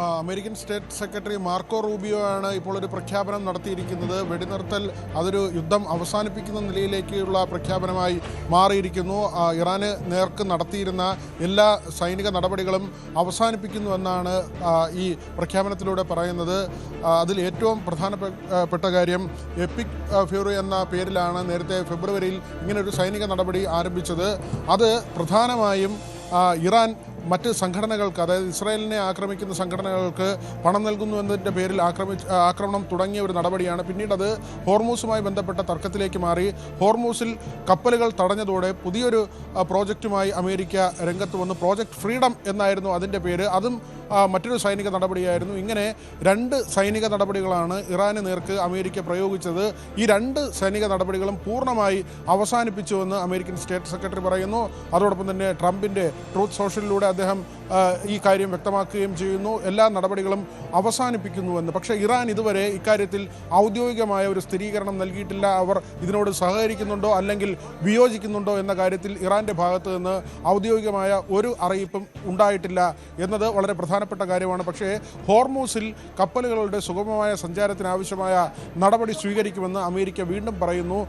American state secretary Marco Rubio ആണ് ഇപ്പോൾ ഒരു പ്രഖ്യാപനം നടത്തിയിരിക്കുന്നത്. വെടിനിർത്തൽ അതൊരു യുദ്ധം അവസാനിപ്പിക്കുന്ന നിലയിലേക്കുള്ള പ്രഖ്യാപനമായി മാറിയിരിക്കുന്നു. ഇറാന് നേർക്ക് നടത്തിയിരുന്ന എല്ലാ സൈനിക നടപടികളും അവസാനിപ്പിക്കുന്നുവെന്നാണ് ഈ പ്രഖ്യാപനത്തിലൂടെ പറയുന്നത്. അതിൽ ഏറ്റവും പ്രധാനപ്പെട്ട കാര്യം എപ്പിക് ഫ്യൂറി എന്ന പേരിലാണ് നേരത്തെ ഫെബ്രുവരിയിൽ ഇങ്ങനൊരു സൈനിക നടപടി ആരംഭിച്ചത്. അത് പ്രധാനമായും ഇറാൻ മറ്റ് സംഘടനകൾക്ക്, അതായത് ഇസ്രായേലിനെ ആക്രമിക്കുന്ന സംഘടനകൾക്ക് പണം നൽകുന്നു എന്നതിൻ്റെ പേരിൽ ആക്രമണം തുടങ്ങിയ ഒരു നടപടിയാണ്. പിന്നീട് അത് ഹോർമൂസുമായി ബന്ധപ്പെട്ട തർക്കത്തിലേക്ക് മാറി. ഹോർമൂസിൽ കപ്പലുകൾ തടഞ്ഞതോടെ പുതിയൊരു പ്രോജക്റ്റുമായി അമേരിക്ക രംഗത്ത് വന്നു. പ്രോജക്റ്റ് ഫ്രീഡം എന്നായിരുന്നു അതിൻ്റെ പേര്. അതും മറ്റൊരു സൈനിക നടപടിയായിരുന്നു. ഇങ്ങനെ രണ്ട് സൈനിക നടപടികളാണ് ഇറാന് നേർക്ക് അമേരിക്ക പ്രയോഗിച്ചത്. ഈ രണ്ട് സൈനിക നടപടികളും പൂർണ്ണമായി അവസാനിപ്പിച്ചുവെന്ന് അമേരിക്കൻ സ്റ്റേറ്റ് സെക്രട്ടറി പറയുന്നു. അതോടൊപ്പം തന്നെ ട്രംപിൻ്റെ ട്രൂത്ത് സോഷ്യലിലൂടെ അദ്ദേഹം ഈ കാര്യം വ്യക്തമാക്കുകയും ചെയ്യുന്നു. എല്ലാ നടപടികളും അവസാനിപ്പിക്കുന്നുവെന്ന്. പക്ഷേ ഇറാൻ ഇതുവരെ ഇക്കാര്യത്തിൽ ഔദ്യോഗികമായ ഒരു സ്ഥിരീകരണം നൽകിയിട്ടില്ല. അവർ ഇതിനോട് സഹകരിക്കുന്നുണ്ടോ അല്ലെങ്കിൽ വിയോജിക്കുന്നുണ്ടോ എന്ന കാര്യത്തിൽ ഇറാൻ്റെ ഭാഗത്ത് നിന്ന് ഔദ്യോഗികമായ ഒരു അറിയിപ്പും ഉണ്ടായിട്ടില്ല എന്നത് വളരെ പ്രധാനപ്പെട്ട കാര്യമാണ്. പക്ഷേ ഹോർമൂസിൽ കപ്പലുകളുടെ സുഗമമായ സഞ്ചാരത്തിനാവശ്യമായ നടപടി സ്വീകരിക്കുമെന്ന് അമേരിക്ക വീണ്ടും പറയുന്നു.